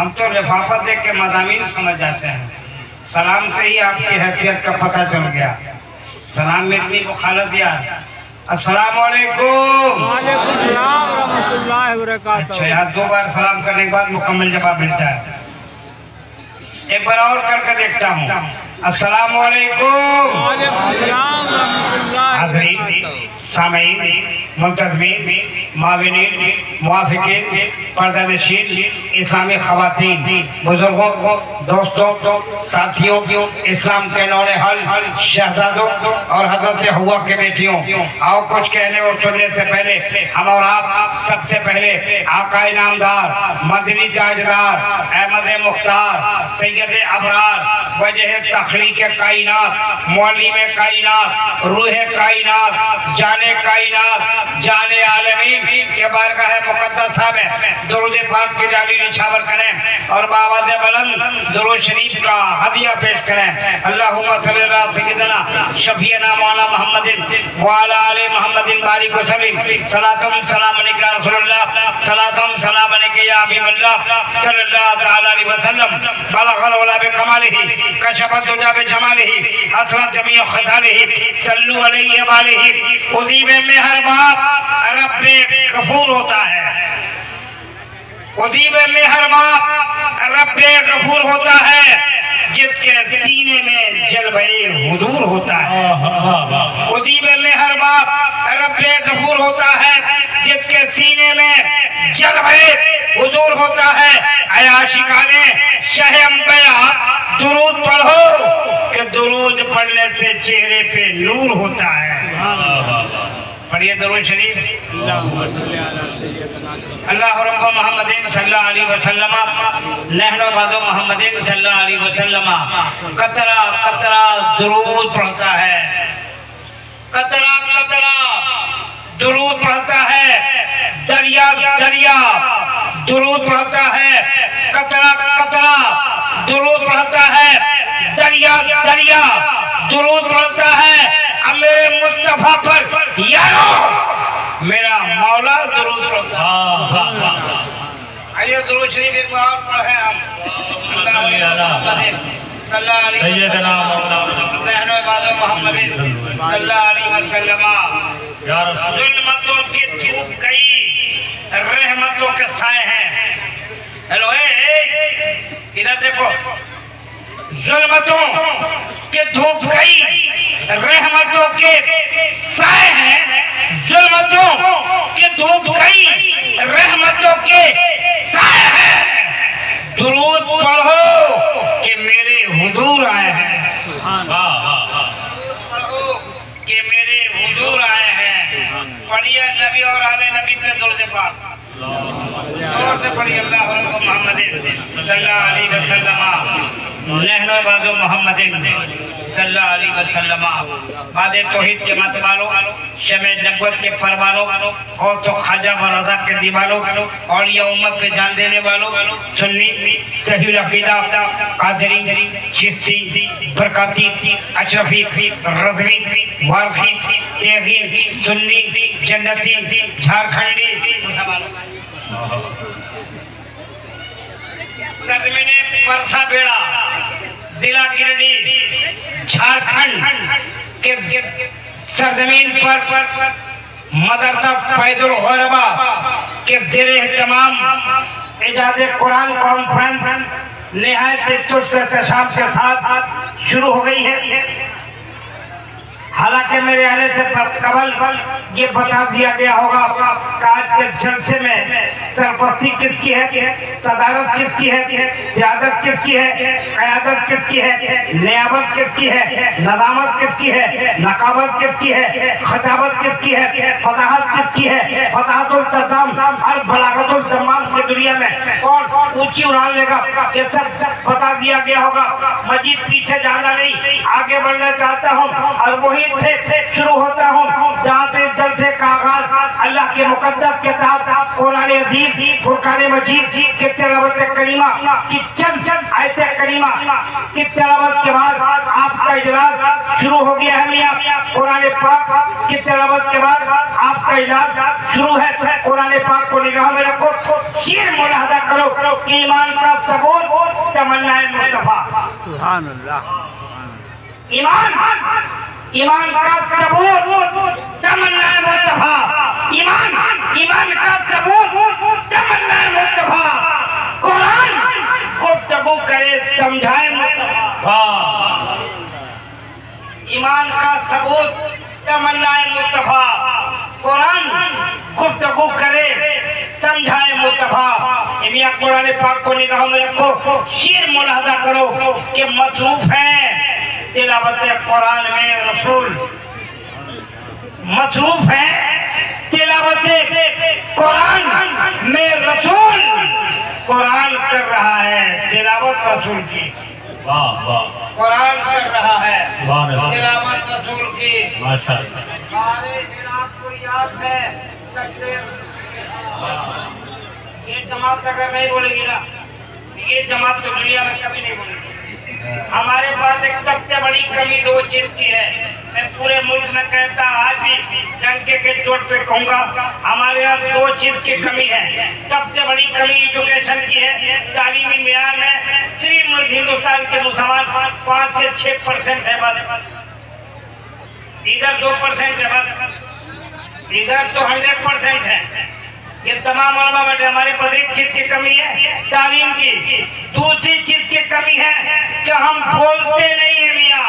हम तो लिफाफा देख के मज़ामीन समझ जाते हैं। सलाम से ही आपकी हैसियत का पता चल गया। सलाम में इतनी मुखालत यार। अस्सलाम वालेकुम। वालेकुम सलाम रहमतुल्लाहि व बरकातहू। अच्छा यार, 2 बार सलाम करने के बाद मुकम्मल जवाब मिलता है। एक बार और करके देखता हूँ। अस्सलाम वालेकुम। वालेकुम सलाम रहमतुल्लाहि व बरकातहू। सामीन, मुंतज़मीन, माविनीन, मुआफ़िकीन, पर्दानशीन, इस्लामी ख़वातीन, बुज़ुर्गों, दोस्तों, साथियों, इस्लाम के नौने हल शहज़ादों और हज़रत हुआ के बेटियों, आओ कुछ कहने और सुनने से पहले हम और आप सबसे पहले आका नामदार, मदनी ताजदार, अहमद मुख्तार, सैयद अबरार, वजह तख़लीक़ कायनात, मौलिम कायनात, रूह कायनात, जाने कायनात, जाने आलमीन के बारगाह मुक़द्दसा में दुरूद पाक की डाली निछावर करें और बावाज़े बुलंद दुरूद शरीफ का हदिया पेश करें। अल्लाहुम्मा सल्ली अला सय्यिदना शफीअना मौलाना मुहम्मदिन व अला आलि मुहम्मदिन बारिक व सल्लिम। सलातुम सलाम अलैका या रसूलल्लाह, सलातुम सलाम अलैका या हबीबल्लाह सल्लल्लाहु तआला अलैहि वसल्लम। बलगल उला बिकमालिही, कशफत दुजा बिजमालिही, हसनत जमीअ खसालिही, सल्लु अलैहि व आलिही। उज़ीब मेहरबाब रब्बे गफूर होता है। उज़ीब मेहरबाब रब्बे गफूर होता है जिसके सीने में जलवे हुजूर होता है। उज़ीब मेहरबाब रब्बे गफूर होता है जिसके सीने में जलवे हुजूर होता है। ऐ आशिकाने शाह अंबिया दुरूद पढ़ो कि दुरूद पढ़ने से चेहरे पे नूर होता है। पढ़िए दुरूद शरीफ। अल्लाह रब्ब मोहम्मदिन सल्लल्लाहु अलैहि वसल्लम नहनु बादो मोहम्मदिन सल्लल्लाहु अलैहि वसल्लम। कतरा कतरा दुरूद पढ़ता है, कतरा कतरा दुरूद पढ़ता है, दरिया दरिया दुरूद पढ़ता है, कतरा कतरा दुरूद पढ़ता है, दरिया दरिया दुरूद पढ़ता है। अब मेरे मुस्तफा पर यारो मेरा मौला दुरूद पढ़ता है। आइए दुरूद शरीफ एक बार पढ़ें हम। सल्लल्लाहु अलैहि वसल्लम। जुल्मतों की धूप गई, रहमतों के साए हैं। हेलो इधर देखो। जुल्मतों की धूप गई, रहमतों के साए हैं। जुल्मतों की धूप गई, रहमतों के साए हैं। दुरूद पढ़ो कि मेरे हुजूर आए हैं। पढ़ो कि मेरे हुजूर आए हैं। पढ़िए नबी और आले नबी पे दुरूद पाक जोर से पढ़िए। अल्लाह मोहम्मद सल्लल्लाहु अलैहि वसल्लम नहनु बादो मोहम्मदिन सल्लल्लाहु अलैहि वसल्लम। बादे तौहीद के मत वालों, शमे नबुवत के परवानों, हो तो ख्वाजा व रज़ा के दीवानों, औलिया उम्मत पे जान देने वालों, सुन्नी सही अकीदा, कादरी, चिश्ती, बरकाती, अशरफी, रज़वी, वारसी, तेगी, सुन्नी, जन्नती, झारखंडी, सरजमीने परसा बेड़ा, जिला गिरिडीह, झारखंड के सरजमीन पर मदरसा फैजुल गौरबा के ज़ेरे एहतमाम इजाज़े कुरान कॉन्फ्रेंस निहायत चुस्त एहतशाम के साथ शुरू हो गई है। हालांकि मेरे आने से कबल ये बता दिया गया होगा कि आज के जलसे में सरपरस्ती किसकी है, सदारत किसकी है, सियादत किसकी है, क़यादत किसकी है, नियाबत किसकी है, नज़ामत किसकी है, नकाबत किसकी है, खताबत किसकी है, फताहत किसकी है, फताहतुल तज़ाम और बलागतुल तमाम की दुनिया में कौन ऊंची उड़ान लेगा, ये सब बता दिया गया होगा। मजीद पीछे जाना नहीं, आगे बढ़ना चाहता हूँ और वही से शुरू होता हूँ जहाँ से जलसे का आगाज अल्लाह के मुकद्दस किताब कुरान अजीज फुरकान मजीद के तिलावत करीमा की चंद आयतें करीमा की तिलावत के बाद आपका इजलास शुरू हो गया है मियां। कुरान पाक की तिलावत के बाद आपका इजलास शुरू है। कुरान पाक को निगाह में रखो, शेर मुलाहजा करो कि ईमान का सबूत तमन्नाए मुस्तफा। सुभान अल्लाह। ईमान का सबूत तमन्नाए मुस्तफा। ईमान का सबूत तमन्नाए मुस्तफा। कुरान गुफ्तगू करे समझाए मुस्तफा। ईमान का सबूत तमन्नाए मुस्तफा। कुरान गुफ्तगू करे समझाए मुस्तफा। मियां कुरान पाक को निगाहों में रखो, शेर मुलाहजा करो कि मसरूफ है तिलावत कुरान में रसूल, मसरूफ है तिलावत कुरान में रसूल। कुरान कर रहा है तिलावत रसूल की। वाह वाह, कुरान कर रहा है वाह तिलावत रसूल की। माशाअल्लाह। सारे दिन आपको याद है सकते ये जमात अगर नहीं बोलेगी ना, ये जमात तो दुनिया में कभी नहीं बोलेगी। हमारे पास एक सबसे बड़ी कमी दो चीज की है। मैं पूरे मुल्क में कहता, आज भी डंके के चोट पे कहूंगा, हमारे यहाँ दो चीज की कमी है। सबसे बड़ी कमी एजुकेशन की है। तालीमी मेयार में सिर्फ हिंदुस्तान के मुसलमान 5 से 6% है बस। इधर 2% है बस, इधर तो 100% है। ये तमाम उलमा बैठे। हमारे पास एक चीज की कमी है, तालीम की। दूसरी चीज की कमी है कि हम बोलते नहीं है मियां,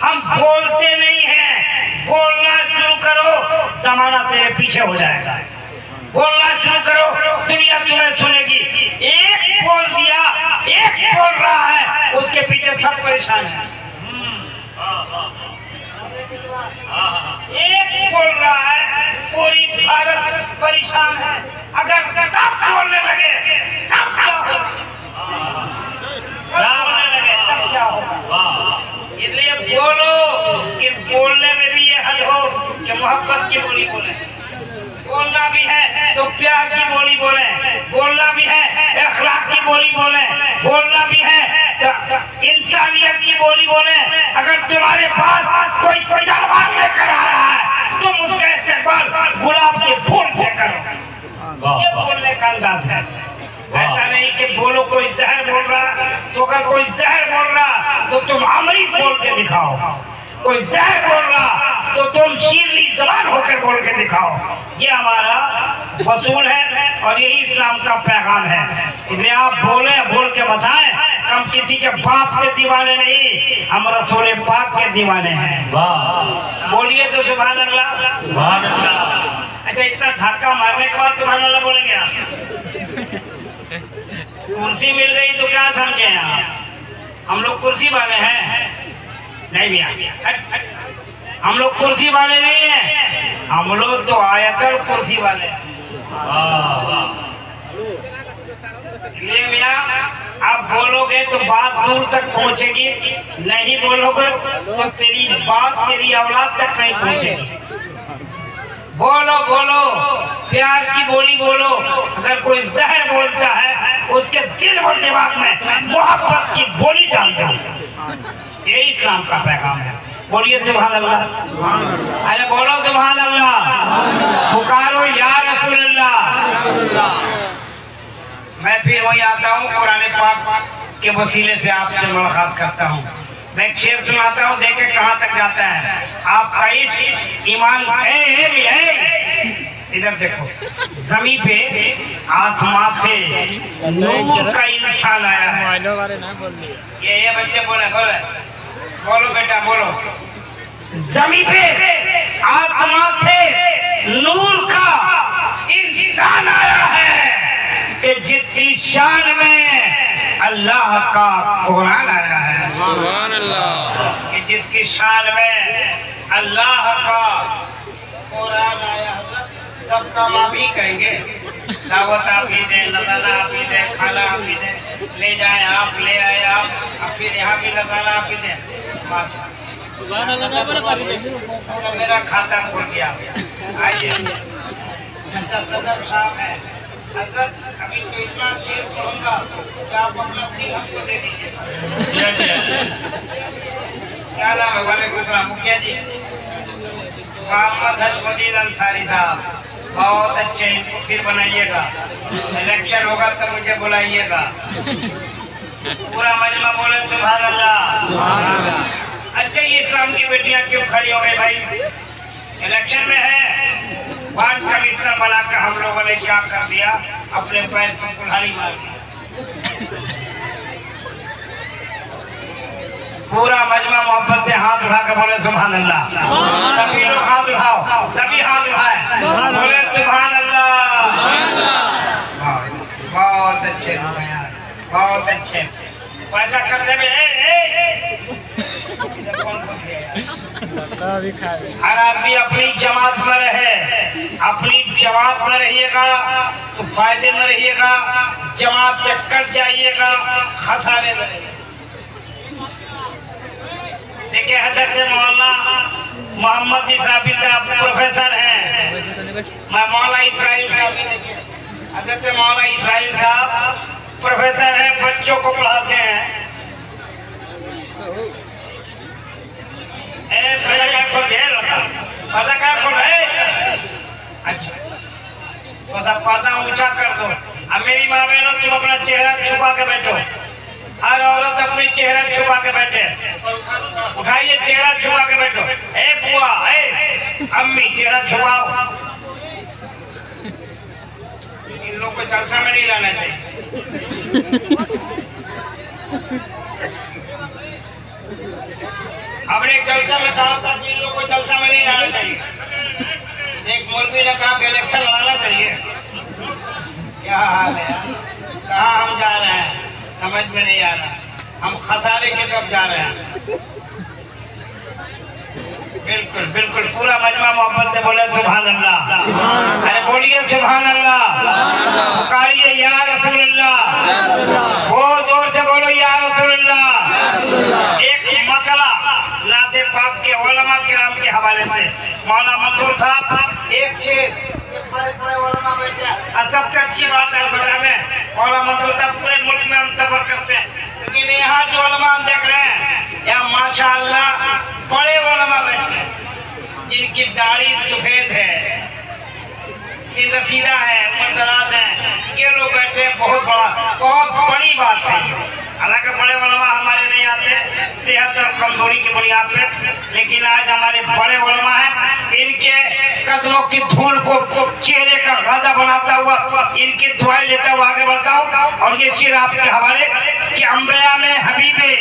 हम बोलते नहीं है। बोलना शुरू करो, जमाना तेरे पीछे हो जाएगा। बोलना शुरू करो, दुनिया तुम्हें सुनेगी। एक बोल दिया, एक बोल रहा है, उसके पीछे सब परेशान है। एक बोल रहा है, पूरी भारत परेशान है। अगर सब बोलने लगे तब क्या होगा? बोलने लगे तब क्या होगा? इसलिए बोलो कि बोलने में भी ये हद हो कि मोहब्बत की बोली बोले। बोलना भी है तो प्यार की बोली बोले, बोलना भी है अखलाक की बोली बोले, बोलना भी है तो इंसानियत की बोली बोले। अगर तुम्हारे पास कोई तलवार लेकर आ रहा है, तुम उसका इस्तेमाल गुलाब के फूल से करो। ये बोलने का अंदाज है। ऐसा नहीं कि बोलो कोई जहर बोल रहा, तो अगर कोई जहर बोल रहा तो तुम अमृत बोल के दिखाओ। कोई जहर बोल रहा तो तुम शीरली जबान होकर बोल के दिखाओ। ये हमारा वसूल है और यही इस्लाम का पैगाम है। इसलिए आप बोले, बोल के बताएं। हम किसी के बाप के दीवाने नहीं, हम रसूल पाक के दीवाने हैं। वाह, बोलिए तो सुभान अल्लाह। सुभान अल्लाह। अच्छा, इतना धक्का मारने के बाद सुभान अल्लाह बोलेंगे आप? कुर्सी मिल गई तो क्या समझे आप? हम लोग कुर्सी वाले हैं? नहीं भैया, हम लोग कुर्सी वाले नहीं हैं, हम लोग तो आयतल कुर्सी वाले हैं। ये मियां, आप बोलोगे तो बात दूर तक पहुंचेगी, नहीं बोलोगे तो तेरी बात तेरी औलाद तक नहीं पहुंचेगी। बोलो बोलो, प्यार की बोली बोलो। अगर कोई जहर बोलता है, उसके दिल और दिमाग में मोहब्बत की बोली डाल दो। यही इस्लाम का पैगाम है। बोलिए सुभान अल्लाह। अरे बोलो सुभान अल्लाह, पुकारो या रसूल अल्लाह। मैं फिर वही आता हूँ, कुरान पाक के वसीले से आपसे मुलाकात करता हूँ। मैं एक शेर सुनाता हूँ, देखे कहाँ तक जाता है आपका इश्क ईमान। इधर देखो, जमीन पे आसमान से नूर का इंसान आया है। ये बच्चे बोले बोले बोलो बेटा बोलो। जमीन पे आसमान से नूर का इंसान आया है कि जिसकी शान में अल्लाह का कुरान आया है। सुभान अल्लाह। कि जिसकी शान में अल्लाह का कुरान आया है। सब काम आप ही करेंगे, दावत आप ही दें, नज़ारा आप ही दें, खाना आप ही दें, ले जाए आप, ले आए आप, और फिर यहाँ भी नज़ारा आप ही दें। तो मेरा खाता खुल गया। आइए, अच्छा सदर साहब है, हजरत अभी तो इतना शेर कहूँगा कि आप अपना दिल हमको दे दीजिए। क्या नाम है? वालेकुम सलाम। मुखिया जी मोहम्मद हजमुद्दीन अंसारी साहब, बहुत अच्छे, इनको फिर बनाइएगा। इलेक्शन होगा तो मुझे बुलाइएगा। पूरा मजमा बोले सुभान अल्लाह। सुभान अल्लाह। अच्छा, ये इस्लाम की बेटियां क्यों खड़ी हो गई भाई? इलेक्शन में है, वार्ड का बिस्तर बनाकर हम लोगों ने क्या कर दिया, अपने पैर पर कुल्हाड़ी मार दी। पूरा मजमा मोहब्बत से हाथ उठा कर बोले सुभान अल्लाह। सभी लोग हाथ उठाओ, सभी हाथ उठाए, बोले सुभान अल्लाह। बहुत अच्छे, बहुत अच्छे। पैसा करते में हर आदमी अपनी जमात में रहे, अपनी जमात में रहिएगा तो फायदे में रहिएगा, जमात से कट जाइएगा खसारे में रहिएगा। देखिए हजरत मौलाना मोहम्मद इसराफिल साहब प्रोफेसर हैं। मैं मौला इसराइल साहब, हजरत मौला इसराइल साहब प्रोफेसर हैं, बच्चों को पढ़ाते हैं। अच्छा, तो पर्दा ऊंचा कर दो। अब मेरी माँ बहनों, तुम अपना चेहरा छुपा के बैठो। हर औरत अपनी चेहरा छुपा के बैठे, उठाइए चेहरा छुपा के बैठो। ए बुआ, ए अम्मी, चेहरा छुपाओ। इन लोगों को जलसा में नहीं लाना चाहिए। हमने जलसा में कहा था कि इन लोगों को जलसा में नहीं लाना चाहिए। एक मौलवी ने कहा कि इलेक्शन लड़ाना चाहिए। क्या हाल है? कहाँ हम जा रहे हैं समझ में नहीं आ रहा। हम खसारे की तरफ जा रहे हैं। बिल्कुल बिल्कुल, पूरा मजमा मोहब्बत से बोले सुभान अल्लाह। अरे बोलिए सुभान अल्लाह। पुकारिए या रसूल अल्लाह। बहुत जोर से बोलो या रसूल अल्लाह। एक मसला नाते पाक के उलमा किराम के हवाले से मौलाना मंसूर साहब एक शेर, बड़े उलमा बैठे हैं। सबसे अच्छी बात है बता में मौलाना मंसूर साहब पूरे मुल्क में हम सफर करते हैं, लेकिन यहाँ जो उलमा हम देख रहे हैं यहाँ माशाअल्लाह बड़े उलमा बैठे हैं, जिनकी दाढ़ी सफेद है, सीधा सीधा है, मुंदराज है, ये लोग बैठे हैं। बहुत बड़ी बात है। हालांकि बड़े उलमा हमारे नहीं आते सेहत और कमजोरी की बुनियाद पे, लेकिन आज हमारे बड़े उलमा हैं। इनके कदमों की धूल को चेहरे का गादा बनाता हुआ इनकी दुआएं लेता हुआ आगे बढ़ता हूँ। और ये शेर आपके हवाले कि अंबिया में हबीबे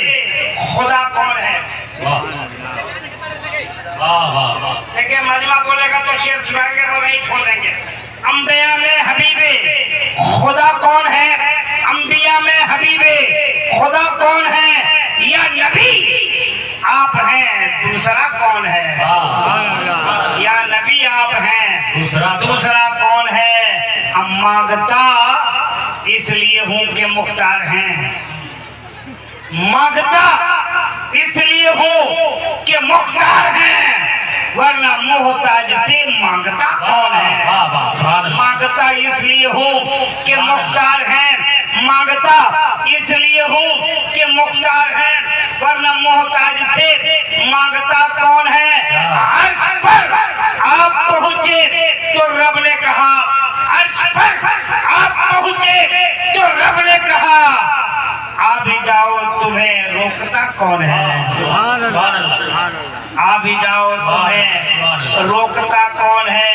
खुदा कौन है। देखिए मजमा बोलेगा तो शेर सुनाएंगे, वो नहीं छोड़ेंगे। अंबिया में हबीबे खुदा कौन है? अंबिया में हबीबे खुदा कौन है? या नबी आप हैं, दूसरा कौन है? या नबी आप हैं, दूसरा कौन है? हम मांगता इसलिए हूँ कि मुख्तार हैं, मांगता इसलिए हूँ कि मुख्तार हैं, वरना मोहताज से मांगता कौन है? मांगता इसलिए हूँ कि मुख्तार हैं, मांगता इसलिए हूँ कि मुख्तार हैं, वरना मोहताज से मांगता कौन है? अर्श पर आप पहुँचे तो रब ने कहा, अर्श पर आप पहुँचे तो रब ने कहा आ भी जाओ तुम्हें रोकता कौन है? आ भी जाओ तुम्हें रोकता कौन है?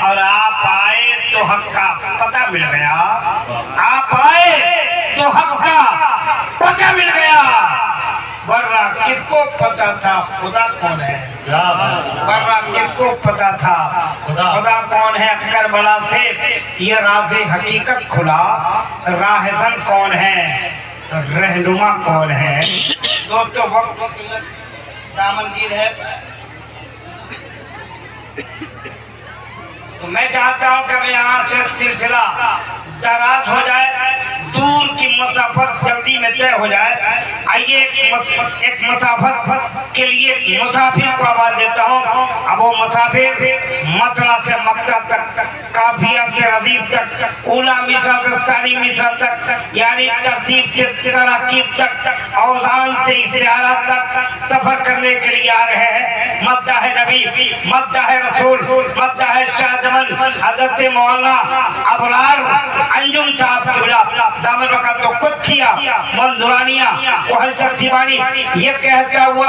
और आप आए तो हक का पता मिल गया, आप आए तो हक का पता मिल गया, वरना किसको पता था खुदा कौन है? वरना किसको पता था खुदा कौन है? करबला से ये राज़े हकीकत खुला, राहज़न कौन है, रहनुमा कौन है? दोस्तों वक्त दामनगीर है, तो मैं चाहता हूं कि यहाँ से सिलसिला दराज हो जाए, दूर की मुसाफत जल्दी में तय हो जाए। आइए एक मुसाफिर के लिए मुसाफिर को आवाज देता हूँ। अब वो मुसाफिर मथुरा से मक्का तक, काफिया से रदीफ तक, उला मिसरा से सारी मिसरा तक, यानी तरतीब से तराकीब तक, औजान से इस्तिआरा तक सफर करने के लिए आ रहे हैं। मद्दा है नबी, मद्दा है रसूल, मद्दा है शाहजमन हजरत मौलाना अबरार अंजुम साहब किबला दामन बका तो कुछिया मंदुरानिया कोहल दीवानी ये कहता हुआ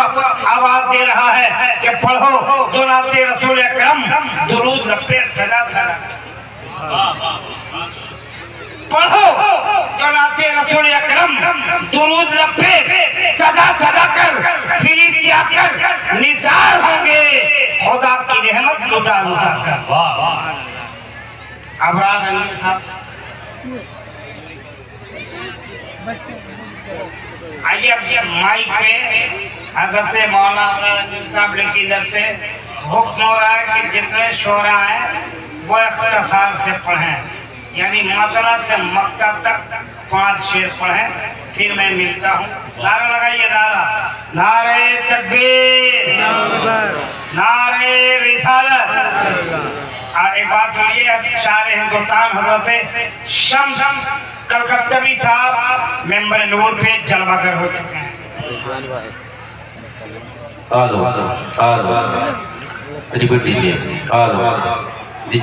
आवाज दे रहा है कि पढ़ो जो नाते रसूल अकरम दुरूद रब्बे सदा सदा, पढ़ो जो नाते रसूल अकरम दुरूद रब्बे सदा सदा कर, फिर इसी आकर निसार होंगे खुदा की रहमत लुटा लुटा कर। अबरार अंजुम साहब आइए अब माइक पे हजरत मौलाना अबरार अंजुम साहब लेके इधर से हुक्म हो रहा है कि जितने शोरा हैं वो इख्तिसार से पढ़ें, यानी मदरा से मक्का तक 5 शेर पढ़ें, फिर मैं मिलता हूँ। नारा लगाइए, नारा, नारे तकबीर, नारे रिसालत। और एक बात सुनिए, शारे हिंदुस्तान हजरत शम्स कलकत्तवी साहब मेंबर नूर पे जलवागर हो चुके हैं। रिपीट दीजिए, दीजिए।